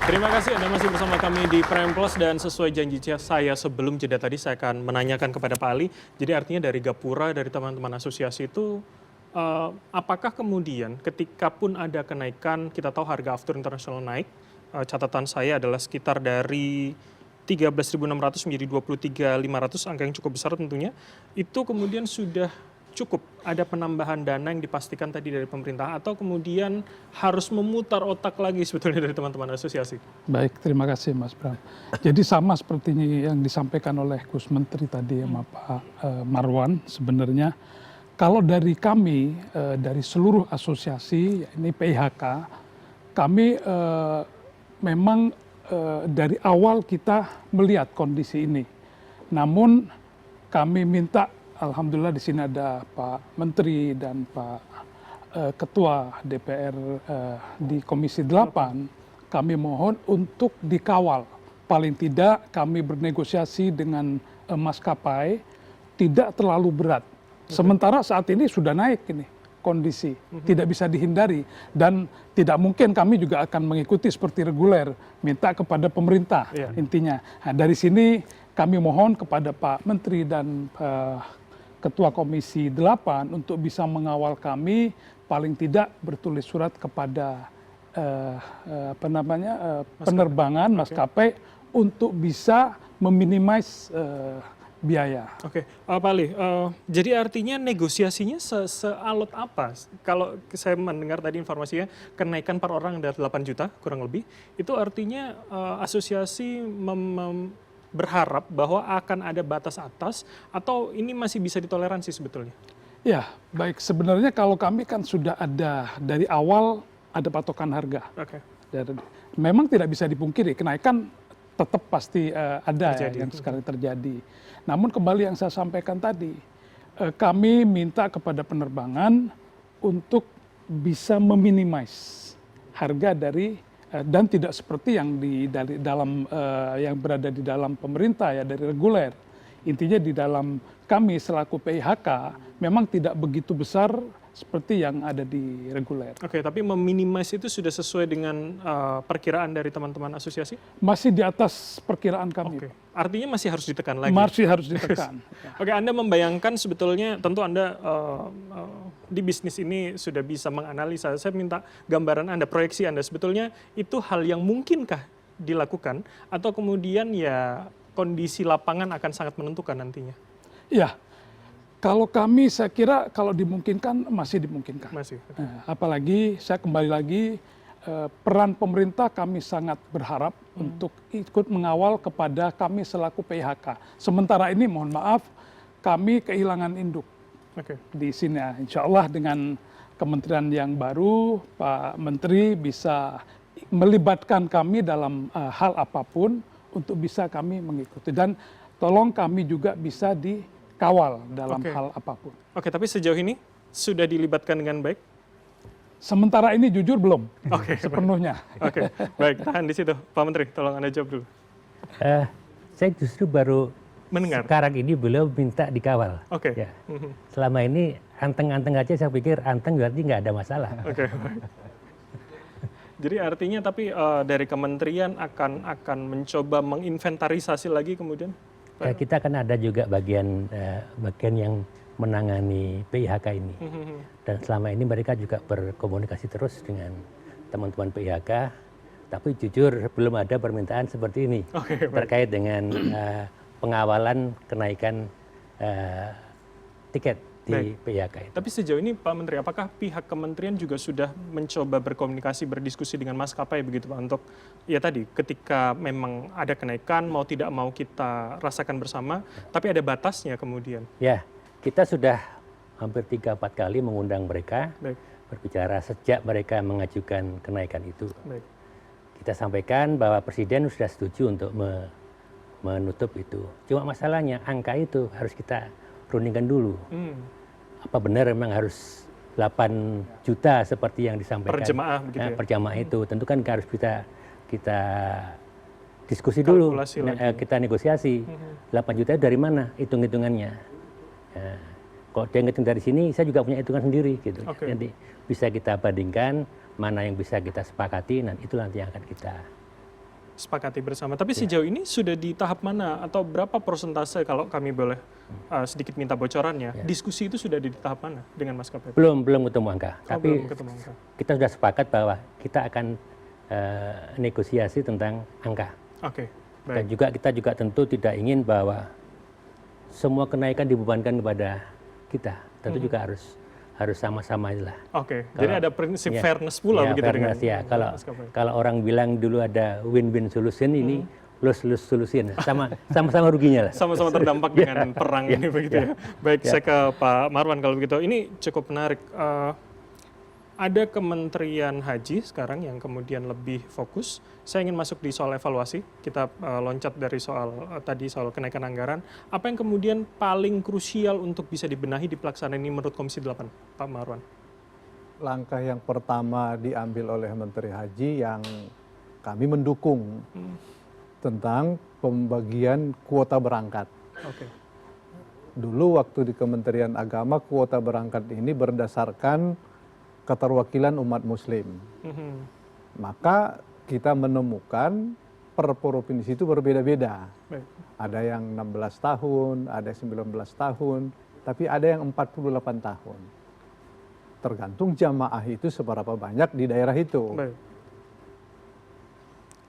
Terima kasih Anda masih bersama kami di Prime Plus dan sesuai janji saya sebelum jeda tadi saya akan menanyakan kepada Pak Ali. Jadi artinya dari Gapura, dari teman-teman asosiasi itu apakah kemudian ketika pun ada kenaikan, kita tahu harga aftur internasional naik, catatan saya adalah sekitar dari 13.600 menjadi 23.500, angka yang cukup besar tentunya, itu kemudian sudah cukup ada penambahan dana yang dipastikan tadi dari pemerintah atau kemudian harus memutar otak lagi sebetulnya dari teman-teman asosiasi? Baik, terima kasih Mas Bram. Jadi sama seperti yang disampaikan oleh Gus Menteri tadi sama Pak Marwan, sebenarnya kalau dari kami, dari seluruh asosiasi, ini PIHK, kami memang dari awal kita melihat kondisi ini. Namun kami minta, alhamdulillah di sini ada Pak Menteri dan Pak Ketua DPR di Komisi 8, kami mohon untuk dikawal. Paling tidak kami bernegosiasi dengan maskapai tidak terlalu berat. Sementara saat ini sudah naik ini kondisi, tidak bisa dihindari. Dan tidak mungkin kami juga akan mengikuti seperti reguler, minta kepada pemerintah intinya. Nah, dari sini kami mohon kepada Pak Menteri dan Ketua Komisi 8 untuk bisa mengawal kami, paling tidak bertulis surat kepada penerbangan maskapai untuk bisa meminimais biaya. Oke, Pak Ali, jadi artinya negosiasinya sealot apa? Kalau saya mendengar tadi informasinya kenaikan per orang ada 8 juta kurang lebih, itu artinya asosiasi berharap bahwa akan ada batas atas atau ini masih bisa ditoleransi sebetulnya? Ya, baik. Sebenarnya kalau kami kan sudah ada dari awal ada patokan harga. Oke. Memang tidak bisa dipungkiri kenaikan tetap pasti ada yang sekarang terjadi. Namun kembali yang saya sampaikan tadi, kami minta kepada penerbangan untuk bisa meminimais harga dari dan tidak seperti yang yang berada di dalam pemerintah ya, dari reguler. Intinya di dalam kami selaku PIHK memang tidak begitu besar seperti yang ada di reguler. Oke, tapi meminimais itu sudah sesuai dengan perkiraan dari teman-teman asosiasi? Masih di atas perkiraan kami. Oke. Artinya masih harus ditekan lagi? Masih harus ditekan. Oke, Anda membayangkan sebetulnya, tentu Anda di bisnis ini sudah bisa menganalisa. Saya minta gambaran Anda, proyeksi Anda. Sebetulnya itu hal yang mungkinkah dilakukan atau kemudian ya kondisi lapangan akan sangat menentukan nantinya? Iya. Kalau kami saya kira kalau dimungkinkan masih dimungkinkan. Masih. Okay. Apalagi saya kembali lagi peran pemerintah kami sangat berharap untuk ikut mengawal kepada kami selaku PIHK. Sementara ini mohon maaf kami kehilangan induk di sini. Insya Allah dengan kementerian yang baru Pak Menteri bisa melibatkan kami dalam hal apapun untuk bisa kami mengikuti. Dan tolong kami juga bisa dikawal dalam hal apapun. Oke, tapi sejauh ini sudah dilibatkan dengan baik? Sementara ini jujur belum sepenuhnya. Oke, baik, tahan di situ. Pak Menteri, tolong Anda jawab dulu. Saya justru baru mendengar. Sekarang ini beliau minta dikawal. Oke. Ya. Selama ini anteng-anteng aja saya pikir anteng berarti nggak ada masalah. Oke. Jadi artinya tapi dari kementerian akan mencoba menginventarisasi lagi kemudian? Kita kan ada juga bagian yang menangani PIHK ini. Dan selama ini mereka juga berkomunikasi terus dengan teman-teman PIHK. Tapi jujur belum ada permintaan seperti ini terkait dengan pengawalan kenaikan tiket di PIHK. Tapi sejauh ini Pak Menteri, apakah pihak kementerian juga sudah mencoba berkomunikasi, berdiskusi dengan maskapai begitu Pak untuk ya tadi ketika memang ada kenaikan mau tidak mau kita rasakan bersama, tapi ada batasnya kemudian? Ya. Kita sudah hampir 3-4 kali mengundang mereka, berbicara sejak mereka mengajukan kenaikan itu. Kita sampaikan bahwa Presiden sudah setuju untuk menutup itu. Cuma masalahnya angka itu harus kita rundingkan dulu. Apa benar memang harus 8 juta seperti yang disampaikan? Per jemaah begitu ya? Per jemaah itu. Tentu kan harus kita diskusi dulu, kita negosiasi. 8 juta itu dari mana hitung-hitungannya? Kalau dia ngitung dari sini, saya juga punya hitungan sendiri gitu. Nanti bisa kita bandingkan mana yang bisa kita sepakati, dan itu nanti yang akan kita sepakati bersama. Tapi sejauh ini sudah di tahap mana atau berapa persentase kalau kami boleh sedikit minta bocorannya, diskusi itu sudah di tahap mana dengan maskapai? Belum ketemu angka. Tapi belum ketemu angka. Kita sudah sepakat bahwa kita akan negosiasi tentang angka. Oke. Dan juga kita juga tentu tidak ingin bahwa semua kenaikan dibebankan kepada kita. Tentu juga harus sama-sama lah. Oke, jadi ada prinsip fairness pula begitu fairness, dengan ya. Kalau orang bilang dulu ada win-win solution, ini lose-lose solution. Sama-sama ruginya lah. Sama-sama terdampak dengan perang ini begitu ya. Baik, saya ke Pak Marwan kalau begitu. Ini cukup menarik. Ada Kementerian Haji sekarang yang kemudian lebih fokus. Saya ingin masuk di soal evaluasi. Kita loncat dari soal tadi soal kenaikan anggaran. Apa yang kemudian paling krusial untuk bisa dibenahi di pelaksanaan ini menurut Komisi 8, Pak Marwan? Langkah yang pertama diambil oleh Menteri Haji yang kami mendukung tentang pembagian kuota berangkat. Oke. Dulu waktu di Kementerian Agama kuota berangkat ini berdasarkan keterwakilan umat Muslim. Maka kita menemukan per provinsi itu berbeda-beda. Ada yang 16 tahun, ada yang 19 tahun, tapi ada yang 48 tahun. Tergantung jamaah itu seberapa banyak di daerah itu.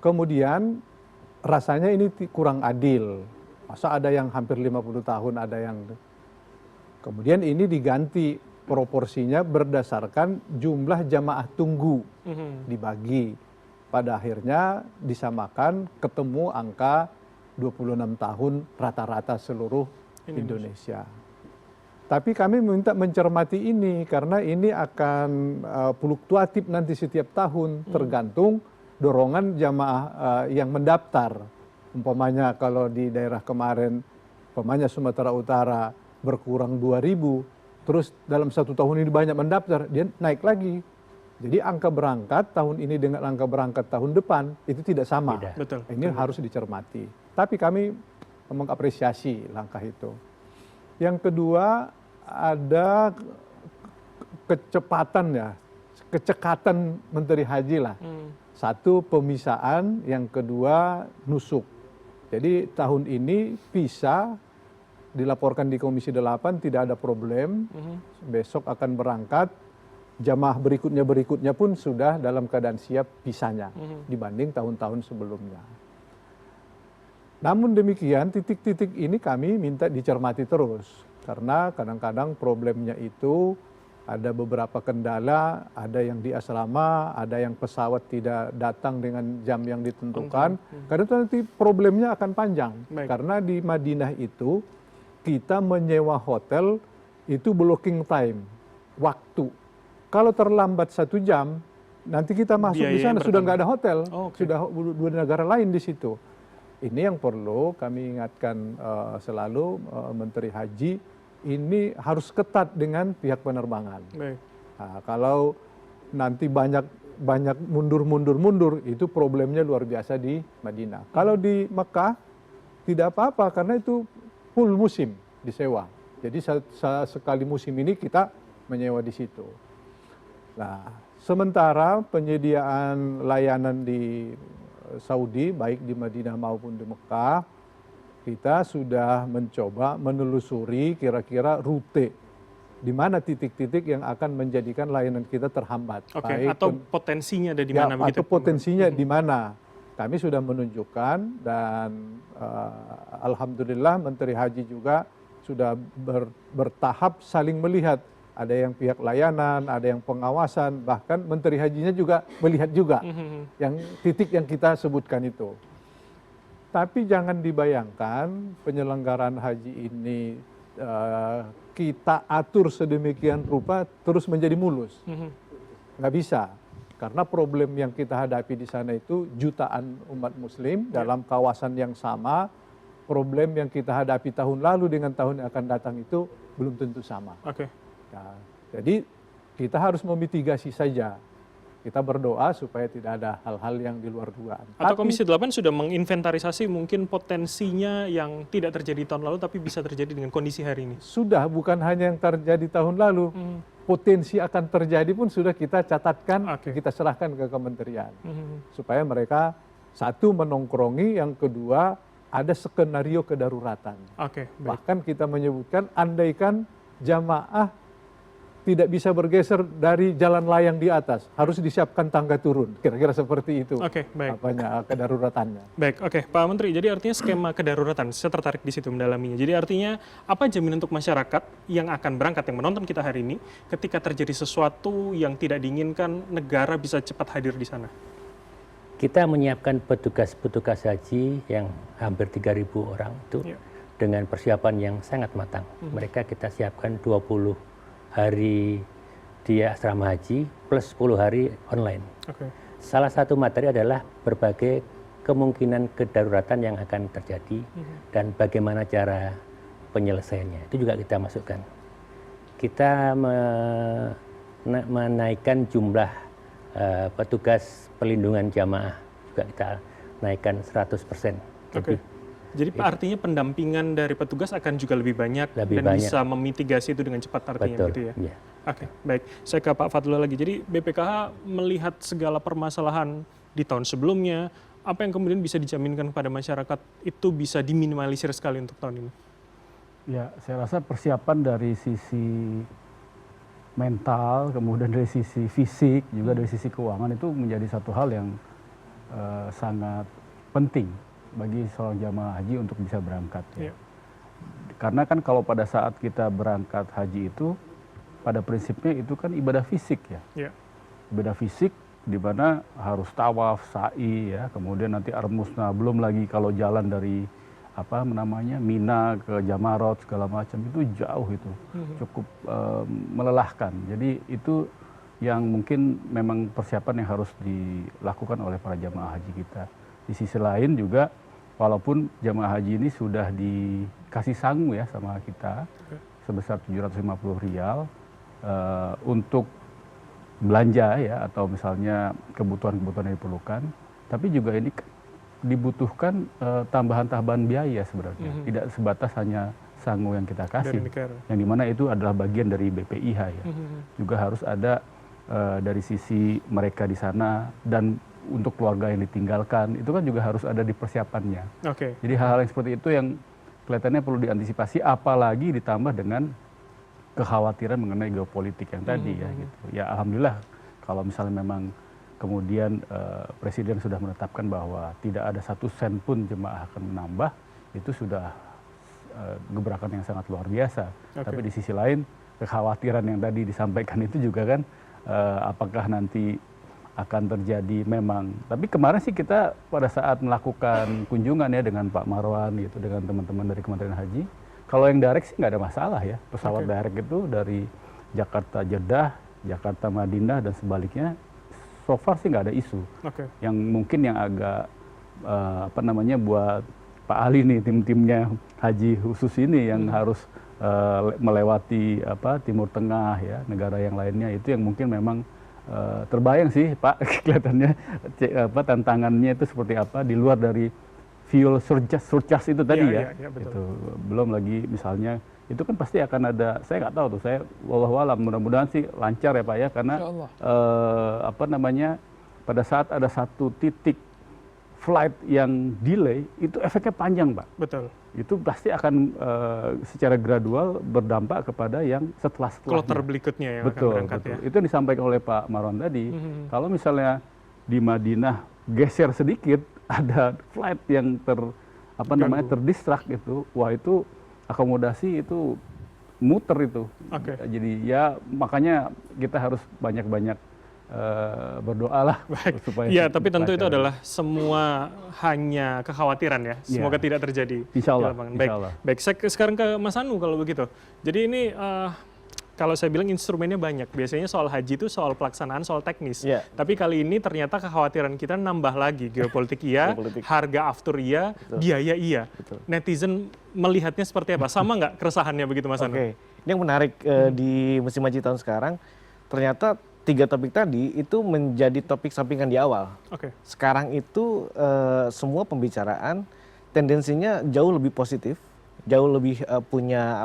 Kemudian rasanya ini kurang adil. Masa ada yang hampir 50 tahun, ada yang... Kemudian ini diganti proporsinya berdasarkan jumlah jamaah tunggu dibagi. Pada akhirnya disamakan ketemu angka 26 tahun rata-rata seluruh Indonesia. Tapi kami minta mencermati ini karena ini akan fluktuatif nanti setiap tahun tergantung dorongan jamaah yang mendaftar. Umpamanya kalau di daerah kemarin, umpamanya Sumatera Utara berkurang 2.000, terus dalam 1 tahun ini banyak mendaftar, dia naik lagi. Jadi angka berangkat tahun ini dengan angka berangkat tahun depan itu tidak sama. Betul. Ini harus dicermati. Tapi kami mengapresiasi langkah itu. Yang kedua ada kecekatan Menteri Haji lah. Satu pemisahan, yang kedua nusuk. Jadi tahun ini bisa dilaporkan di Komisi 8 tidak ada problem, besok akan berangkat, jamaah berikutnya pun sudah dalam keadaan siap pisahnya dibanding tahun-tahun sebelumnya. Namun demikian titik-titik ini kami minta dicermati terus, karena kadang-kadang problemnya itu ada beberapa kendala, ada yang di asrama, ada yang pesawat tidak datang dengan jam yang ditentukan, karena nanti problemnya akan panjang. Karena di Madinah itu kita menyewa hotel itu blocking time, waktu. Kalau terlambat 1 jam, nanti kita masuk di sana sudah nggak ada hotel, sudah 2 negara lain di situ. Ini yang perlu kami ingatkan selalu Menteri Haji, ini harus ketat dengan pihak penerbangan. Nah, kalau nanti banyak mundur, itu problemnya luar biasa di Madinah. Kalau di Mekah tidak apa-apa karena itu full musim disewa. Jadi sekali musim ini kita menyewa di situ. Nah, sementara penyediaan layanan di Saudi, baik di Madinah maupun di Mekah, kita sudah mencoba menelusuri kira-kira rute di mana titik-titik yang akan menjadikan layanan kita terhambat. Atau potensinya ada di mana begitu? Atau potensinya di mana. Kami sudah menunjukkan dan alhamdulillah Menteri Haji juga sudah bertahap saling melihat. Ada yang pihak layanan, ada yang pengawasan, bahkan Menteri Hajinya juga melihat juga yang titik yang kita sebutkan itu. Tapi jangan dibayangkan penyelenggaraan haji ini kita atur sedemikian rupa terus menjadi mulus. Nggak bisa. Karena problem yang kita hadapi di sana itu jutaan umat muslim dalam kawasan yang sama. Problem yang kita hadapi tahun lalu dengan tahun yang akan datang itu belum tentu sama. Nah, jadi kita harus memitigasi saja. Kita berdoa supaya tidak ada hal-hal yang di luar dugaan. Atau Komisi 8 sudah menginventarisasi mungkin potensinya yang tidak terjadi tahun lalu tapi bisa terjadi dengan kondisi hari ini? Sudah, bukan hanya yang terjadi tahun lalu. Potensi akan terjadi pun sudah kita catatkan, kita serahkan ke kementerian. Supaya mereka Satu, menongkrongi, yang kedua ada skenario kedaruratan. Oke, baik. Bahkan kita menyebutkan andaikan jamaah tidak bisa bergeser dari jalan layang di atas, harus disiapkan tangga turun. Kira-kira seperti itu. Oke, baik. Kedaruratannya. Baik, oke, Pak Menteri. Jadi artinya skema kedaruratan, saya tertarik di situ mendalaminya. Jadi artinya apa jaminan untuk masyarakat yang akan berangkat, yang menonton kita hari ini, ketika terjadi sesuatu yang tidak diinginkan, negara bisa cepat hadir di sana? Kita menyiapkan petugas-petugas haji yang hampir 3.000 orang itu dengan persiapan yang sangat matang. Mereka kita siapkan 20 hari di asrama haji plus 10 hari online. Salah satu materi adalah berbagai kemungkinan kedaruratan yang akan terjadi dan bagaimana cara penyelesaiannya. Itu juga kita masukkan. Kita menaikkan jumlah petugas pelindungan jamaah juga kita naikkan 100%. Oke. Jadi Pak, artinya pendampingan dari petugas akan juga lebih banyak dan bisa memitigasi itu dengan cepat artinya. Betul, gitu ya? Iya. Oke, baik. Saya ke Pak Fadlullah lagi. Jadi BPKH melihat segala permasalahan di tahun sebelumnya, apa yang kemudian bisa dijaminkan kepada masyarakat itu bisa diminimalisir sekali untuk tahun ini? Ya, saya rasa persiapan dari sisi mental, kemudian dari sisi fisik, juga dari sisi keuangan itu menjadi satu hal yang sangat penting bagi seorang jamaah haji untuk bisa berangkat. Ya. Karena kan kalau pada saat kita berangkat haji itu, pada prinsipnya itu kan ibadah fisik ya. Ibadah fisik di mana harus tawaf, sa'i ya, kemudian nanti armusna, belum lagi kalau jalan dari Mina ke Jamarot segala macam itu jauh itu, cukup melelahkan. Jadi itu yang mungkin memang persiapan yang harus dilakukan oleh para jamaah haji kita. Di sisi lain juga, walaupun jamaah haji ini sudah dikasih sangu ya sama kita sebesar Rp750 untuk belanja ya, atau misalnya kebutuhan-kebutuhan yang diperlukan, tapi juga ini dibutuhkan tambahan-tambahan biaya sebenarnya, tidak sebatas hanya sangu yang kita kasih, yang dimana itu adalah bagian dari BPIH ya, juga harus ada dari sisi mereka di sana, dan untuk keluarga yang ditinggalkan itu kan juga harus ada di persiapannya. Jadi hal-hal yang seperti itu yang kelihatannya perlu diantisipasi, apalagi ditambah dengan kekhawatiran mengenai geopolitik yang tadi ya gitu. Ya alhamdulillah kalau misalnya memang kemudian Presiden sudah menetapkan bahwa tidak ada 1 sen pun jemaah akan menambah, itu sudah gebrakan yang sangat luar biasa. Tapi di sisi lain kekhawatiran yang tadi disampaikan itu juga kan apakah nanti akan terjadi memang. Tapi kemarin sih kita pada saat melakukan kunjungan ya dengan Pak Marwan gitu, dengan teman-teman dari Kementerian Haji, kalau yang direct sih nggak ada masalah ya. Pesawat direct itu dari Jakarta Jeddah, Jakarta Madinah dan sebaliknya, so far sih nggak ada isu. Yang mungkin yang agak buat Pak Ali nih, tim-timnya haji khusus ini yang harus melewati Timur Tengah ya, negara yang lainnya, itu yang mungkin memang terbayang sih Pak kelihatannya tantangannya itu seperti apa di luar dari fuel surcharge itu tadi itu belum lagi misalnya itu kan pasti akan ada, saya nggak tahu tuh, saya wallahualam, mudah-mudahan sih lancar ya Pak ya, karena pada saat ada satu titik flight yang delay itu efeknya panjang Pak. Betul. Itu pasti akan secara gradual berdampak kepada yang setelah-setelahnya. Kloter berikutnya yang akan berangkat ya. Itu yang disampaikan oleh Pak Marwan tadi. Kalau misalnya di Madinah geser sedikit, ada flight yang terdistrak itu, wah itu akomodasi itu muter itu. Jadi ya makanya kita harus banyak-banyak berdoa lah supaya ya, tapi tentu itu adalah semua hanya kekhawatiran ya, semoga tidak terjadi. Insya Allah. Baik, saya sekarang ke Mas Anu kalau begitu. Jadi ini kalau saya bilang instrumennya banyak, biasanya soal haji itu soal pelaksanaan, soal teknis. Tapi kali ini ternyata kekhawatiran kita nambah lagi, geopolitik iya, harga aftur iya, biaya iya. Netizen melihatnya seperti apa? Sama nggak keresahannya begitu Mas Anu? Ini yang menarik di musim haji tahun sekarang, ternyata 3 topik tadi itu menjadi topik sampingan di awal. Sekarang itu semua pembicaraan tendensinya jauh lebih positif, jauh lebih punya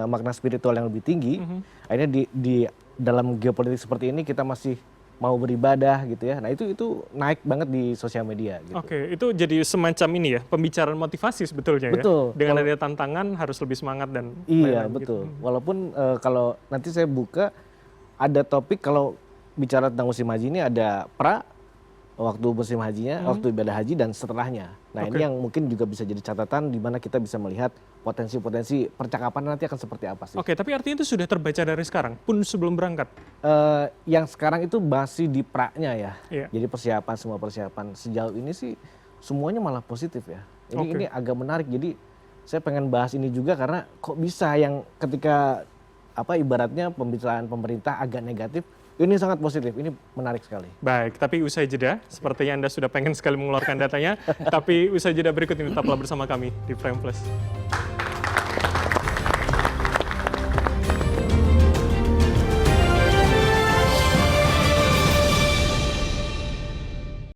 makna spiritual yang lebih tinggi. Akhirnya di dalam geopolitik seperti ini kita masih mau beribadah gitu ya. Nah itu naik banget di sosial media. Gitu. Oke, itu jadi semacam ini ya, pembicaraan motivasi sebetulnya betul. ya. Dengan ada tantangan harus lebih semangat dan iya lain-lain betul. Gitu. Walaupun kalau nanti saya buka ada topik kalau bicara tentang musim haji ini ada waktu musim hajinya, waktu ibadah haji dan setelahnya. Nah ini yang mungkin juga bisa jadi catatan di mana kita bisa melihat potensi-potensi percakapan nanti akan seperti apa sih. Oke, tapi artinya itu sudah terbaca dari sekarang, pun sebelum berangkat? Yang sekarang itu masih di pra-nya ya. Iya. Jadi semua persiapan. Sejauh ini sih semuanya malah positif ya. Ini agak menarik. Jadi saya pengen bahas ini juga karena kok bisa yang ketika ibaratnya pembicaraan pemerintah agak negatif, ini sangat positif, ini menarik sekali. Baik, tapi usai jeda, sepertinya Anda sudah pengen sekali mengeluarkan datanya, tapi usai jeda berikut ini tetaplah bersama kami di Prime Plus.